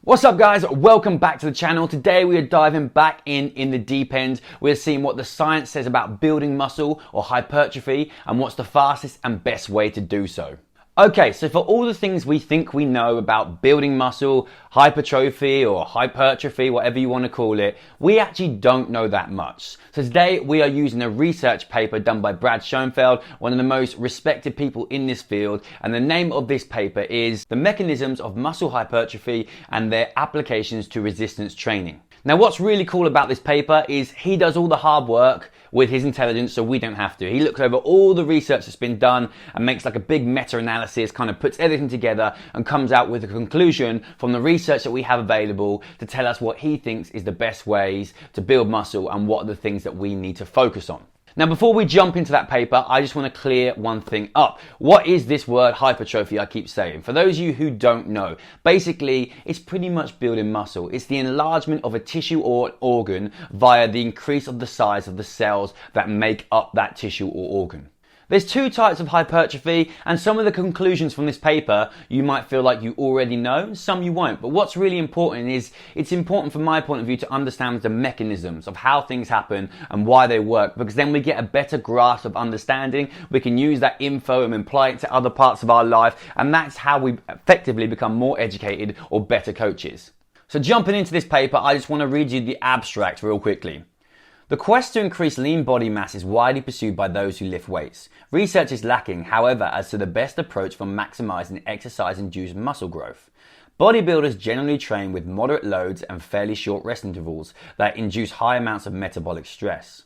What's up guys, welcome back to the channel. Today we are diving back in the deep end. We're seeing what the science says about building muscle or hypertrophy and what's the fastest and best way to do so. Okay, so for all the things we think we know about building muscle, hypertrophy or hypertrophy, whatever you want to call it, we actually don't know that much. So today we are using a research paper done by Brad Schoenfeld, one of the most respected people in this field, and the name of this paper is The Mechanisms of Muscle Hypertrophy and Their Applications to Resistance Training. Now what's really cool about this paper is he does all the hard work with his intelligence so we don't have to. He looks over all the research that's been done and makes like a big meta-analysis, kind of puts everything together and comes out with a conclusion from the research that we have available to tell us what he thinks is the best ways to build muscle and what are the things that we need to focus on. Now, before we jump into that paper, I just want to clear one thing up. What is this word hypertrophy I keep saying? For those of you who don't know, basically, it's pretty much building muscle. It's the enlargement of a tissue or organ via the increase of the size of the cells that make up that tissue or organ. There's two types of hypertrophy, and some of the conclusions from this paper you might feel like you already know, some you won't. But what's really important is, it's important from my point of view to understand the mechanisms of how things happen and why they work, because then we get a better grasp of understanding. We can use that info and apply it to other parts of our life, and that's how we effectively become more educated or better coaches. So jumping into this paper, I just want to read you the abstract real quickly. The quest to increase lean body mass is widely pursued by those who lift weights. Research is lacking, however, as to the best approach for maximizing exercise-induced muscle growth. Bodybuilders generally train with moderate loads and fairly short rest intervals that induce high amounts of metabolic stress.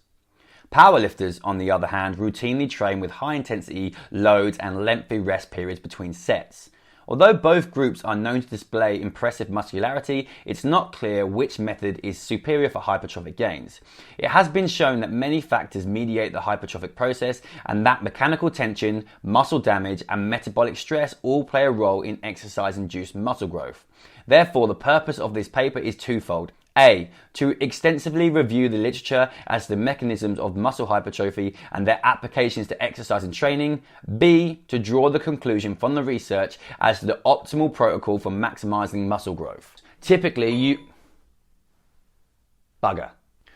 Powerlifters, on the other hand, routinely train with high-intensity loads and lengthy rest periods between sets. Although both groups are known to display impressive muscularity, it's not clear which method is superior for hypertrophic gains. It has been shown that many factors mediate the hypertrophic process and that mechanical tension, muscle damage, and metabolic stress all play a role in exercise-induced muscle growth. Therefore, the purpose of this paper is twofold. A. To extensively review the literature as to the mechanisms of muscle hypertrophy and their applications to exercise and training. B. To draw the conclusion from the research as to the optimal protocol for maximizing muscle growth. Typically, Bugger.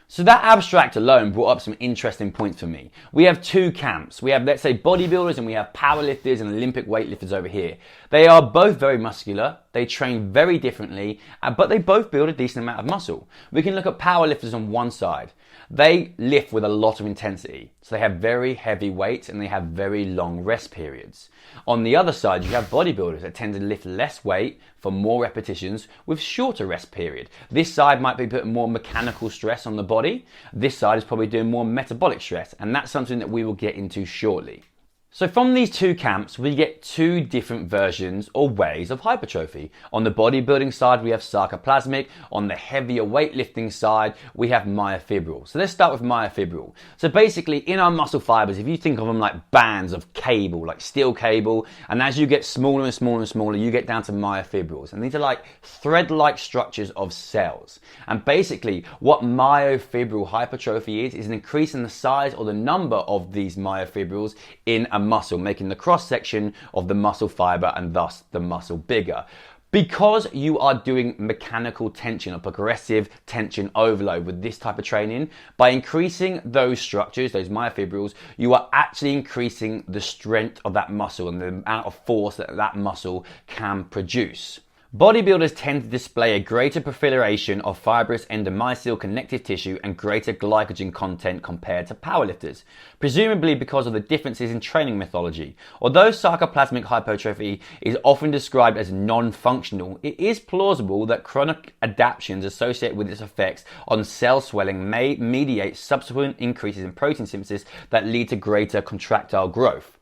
So that abstract alone brought up some interesting points for me. We have two camps. We have, let's say, bodybuilders and we have powerlifters and Olympic weightlifters over here. They are both very muscular. They train very differently, but they both build a decent amount of muscle. We can look at powerlifters on one side. They lift with a lot of intensity. So they have very heavy weights and they have very long rest periods. On the other side, you have bodybuilders that tend to lift less weight for more repetitions with shorter rest period. This side might be putting more mechanical stress on the body. This side is probably doing more metabolic stress, and that's something that we will get into shortly. So from these two camps, we get two different versions or ways of hypertrophy. On the bodybuilding side, we have sarcoplasmic. On the heavier weightlifting side, we have myofibril. So let's start with myofibril. So basically, in our muscle fibers, if you think of them like bands of cable, like steel cable, and as you get smaller and smaller and smaller, you get down to myofibrils. And these are like thread-like structures of cells. And basically, what myofibril hypertrophy is an increase in the size or the number of these myofibrils in a muscle, making the cross section of the muscle fiber and thus the muscle bigger. Because you are doing mechanical tension or progressive tension overload with this type of training, by increasing those structures, those myofibrils, you are actually increasing the strength of that muscle and the amount of force that that muscle can produce. Bodybuilders tend to display a greater proliferation of fibrous endomysial connective tissue and greater glycogen content compared to powerlifters, presumably because of the differences in training methodology. Although sarcoplasmic hypertrophy is often described as non-functional, it is plausible that chronic adaptations associated with its effects on cell swelling may mediate subsequent increases in protein synthesis that lead to greater contractile growth.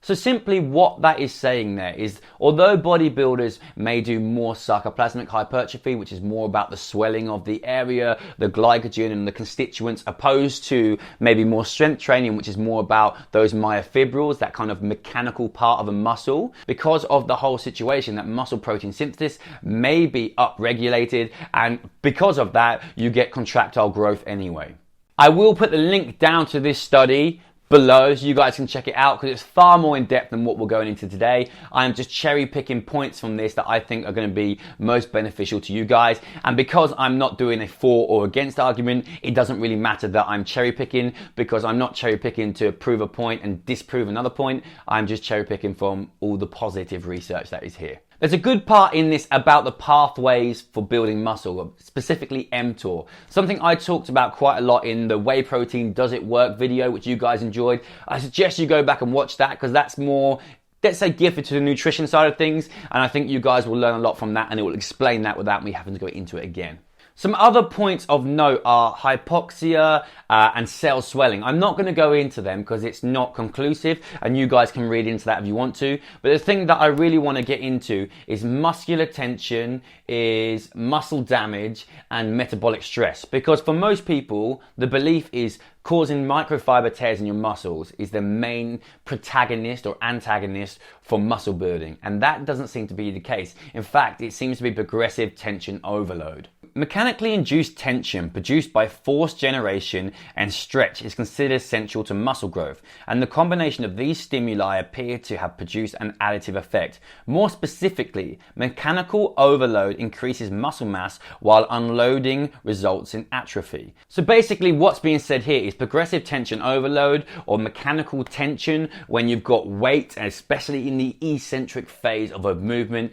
So simply what that is saying there is, although bodybuilders may do more sarcoplasmic hypertrophy, which is more about the swelling of the area, the glycogen and the constituents, opposed to maybe more strength training, which is more about those myofibrils, that kind of mechanical part of a muscle, because of the whole situation that muscle protein synthesis may be upregulated, and because of that, you get contractile growth anyway. I will put the link down to this study below so you guys can check it out, because it's far more in depth than what we're going into today. I am just cherry picking points from this that I think are going to be most beneficial to you guys, and because I'm not doing a for or against argument, it doesn't really matter that I'm cherry picking, because I'm not cherry picking to prove a point and disprove another point. I'm just cherry picking from all the positive research that is here. There's a good part in this about the pathways for building muscle, specifically mTOR. Something I talked about quite a lot in the whey protein does it work video, which you guys enjoyed. I suggest you go back and watch that, because that's more, let's say, gifted to the nutrition side of things, and I think you guys will learn a lot from that, and it will explain that without me having to go into it again. Some other points of note are hypoxia and cell swelling. I'm not going to go into them because it's not conclusive, and you guys can read into that if you want to. But the thing that I really want to get into is muscular tension, is muscle damage, and metabolic stress. Because for most people, the belief is causing microfiber tears in your muscles is the main protagonist or antagonist for muscle building. And that doesn't seem to be the case. In fact, it seems to be progressive tension overload. Mechanically induced tension produced by force generation and stretch is considered essential to muscle growth, and the combination of these stimuli appear to have produced an additive effect. More specifically, mechanical overload increases muscle mass while unloading results in atrophy. So basically what's being said here is progressive tension overload, or mechanical tension, when you've got weight, especially in the eccentric phase of a movement.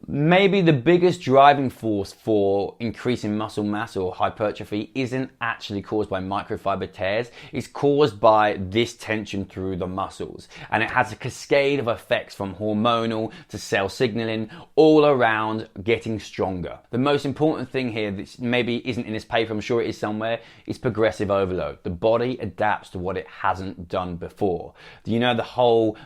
Maybe the biggest driving force for increasing muscle mass or hypertrophy isn't actually caused by microfiber tears. It's caused by this tension through the muscles. And it has a cascade of effects from hormonal to cell signaling, all around getting stronger. The most important thing here that maybe isn't in this paper, I'm sure it is somewhere, is progressive overload. The body adapts to what it hasn't done before. Do you know the whole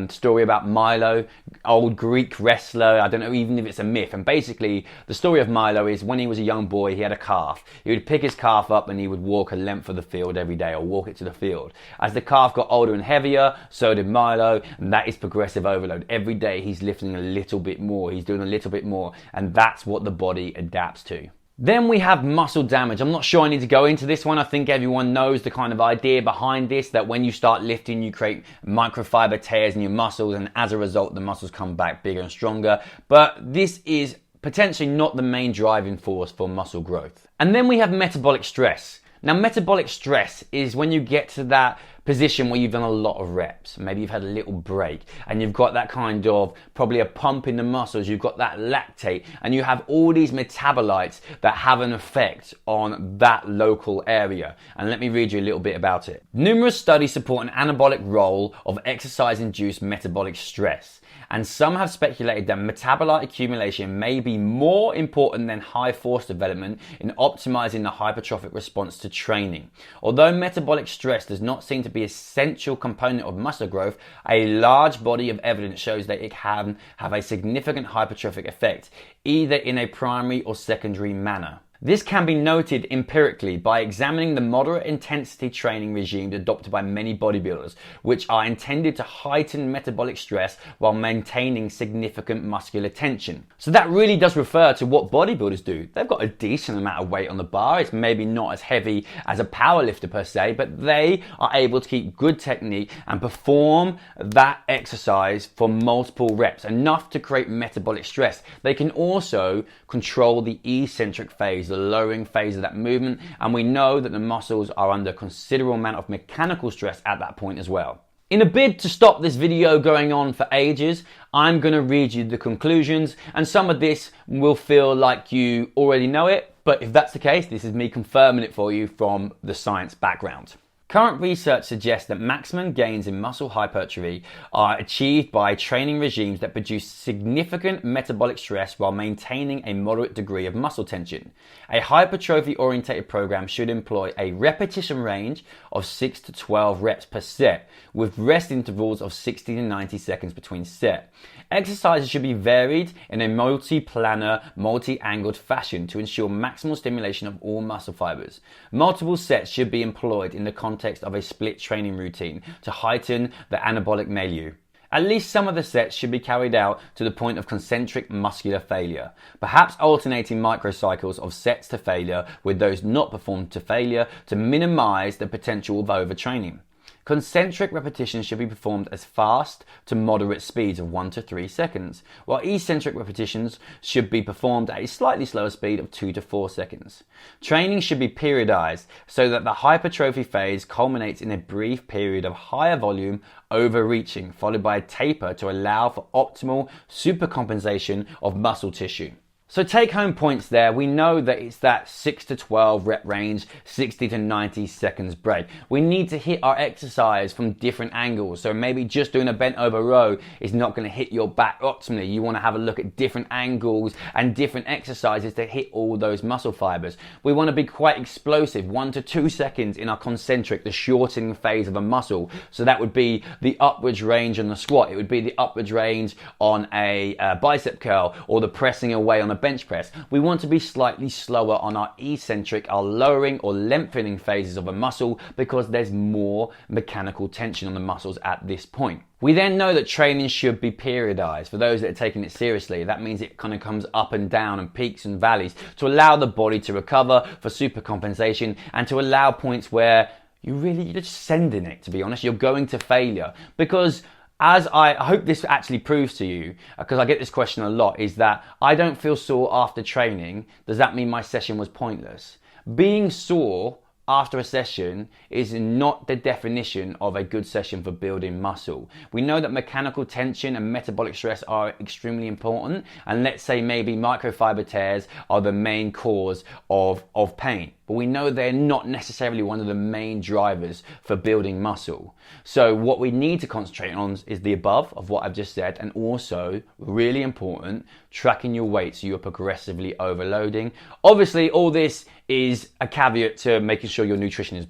story about Milo, old Greek wrestler? I don't know even if it's a myth. And basically the story of Milo is when he was a young boy, he had a calf. He would pick his calf up and he would walk a length of the field every day, or walk it to the field. As the calf got older and heavier, so did Milo, and that is progressive overload. Every day he's lifting a little bit more, he's doing a little bit more, and that's what the body adapts to. Then we have muscle damage. I'm not sure I need to go into this one. I think everyone knows the kind of idea behind this, that when you start lifting, you create microfiber tears in your muscles, and as a result, the muscles come back bigger and stronger. But this is potentially not the main driving force for muscle growth. And then we have metabolic stress. Now, metabolic stress is when you get to that position where you've done a lot of reps. Maybe you've had a little break and you've got that kind of probably a pump in the muscles, you've got that lactate, and you have all these metabolites that have an effect on that local area. And let me read you a little bit about it. Numerous studies support an anabolic role of exercise-induced metabolic stress, and some have speculated that metabolite accumulation may be more important than high force development in optimizing the hypertrophic response to training. Although metabolic stress does not seem to be an essential component of muscle growth, a large body of evidence shows that it can have a significant hypertrophic effect, either in a primary or secondary manner. This can be noted empirically by examining the moderate intensity training regimes adopted by many bodybuilders, which are intended to heighten metabolic stress while maintaining significant muscular tension. So that really does refer to what bodybuilders do. They've got a decent amount of weight on the bar. It's maybe not as heavy as a powerlifter per se, but they are able to keep good technique and perform that exercise for multiple reps, enough to create metabolic stress. They can also control the eccentric phase, the lowering phase of that movement, and we know that the muscles are under considerable amount of mechanical stress at that point as well. In a bid to stop this video going on for ages, I'm going to read you the conclusions, and some of this will feel like you already know it, but if that's the case, this is me confirming it for you from the science background. Current research suggests that maximum gains in muscle hypertrophy are achieved by training regimes that produce significant metabolic stress while maintaining a moderate degree of muscle tension. A hypertrophy-oriented program should employ a repetition range of 6 to 12 reps per set, with rest intervals of 60 to 90 seconds between set. Exercises should be varied in a multi-planar, multi-angled fashion to ensure maximal stimulation of all muscle fibers. Multiple sets should be employed in the context of a split training routine to heighten the anabolic milieu. At least some of the sets should be carried out to the point of concentric muscular failure, perhaps alternating microcycles of sets to failure with those not performed to failure to minimize the potential of overtraining. Concentric repetitions should be performed as fast to moderate speeds of 1 to 3 seconds, while eccentric repetitions should be performed at a slightly slower speed of 2 to 4 seconds. Training should be periodized so that the hypertrophy phase culminates in a brief period of higher volume overreaching, followed by a taper to allow for optimal supercompensation of muscle tissue. So take home points there. We know that it's that 6 to 12 rep range, 60 to 90 seconds break. We need to hit our exercise from different angles. So maybe just doing a bent over row is not going to hit your back optimally. You want to have a look at different angles and different exercises to hit all those muscle fibers. We want to be quite explosive, 1 to 2 seconds in our concentric, the shortening phase of a muscle. So that would be the upwards range on the squat. It would be the upwards range on a bicep curl, or the pressing away on a bench press. We want to be slightly slower on our eccentric, our lowering or lengthening phases of a muscle, because there's more mechanical tension on the muscles at this point. We then know that training should be periodized. For those that are taking it seriously, that means it kind of comes up and down and peaks and valleys to allow the body to recover for supercompensation, and to allow points where you're just sending it, to be honest. You're going to failure. Because as I hope this actually proves to you, because I get this question a lot, is that I don't feel sore after training. Does that mean my session was pointless? Being sore after a session is not the definition of a good session for building muscle. We know that mechanical tension and metabolic stress are extremely important, and let's say maybe microfiber tears are the main cause of pain. But we know they're not necessarily one of the main drivers for building muscle. So what we need to concentrate on is the above of what I've just said, and also, really important, tracking your weight so you're progressively overloading. Obviously, all this is a caveat to making sure your nutrition is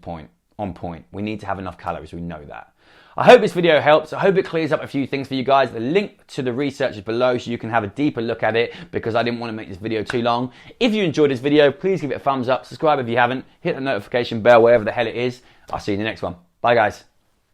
on point. We need to have enough calories, we know that. I hope this video helps. I hope it clears up a few things for you guys. The link to the research is below so you can have a deeper look at it, because I didn't want to make this video too long. If you enjoyed this video, please give it a thumbs up, subscribe if you haven't, hit the notification bell wherever the hell it is. I'll see you in the next one. Bye guys.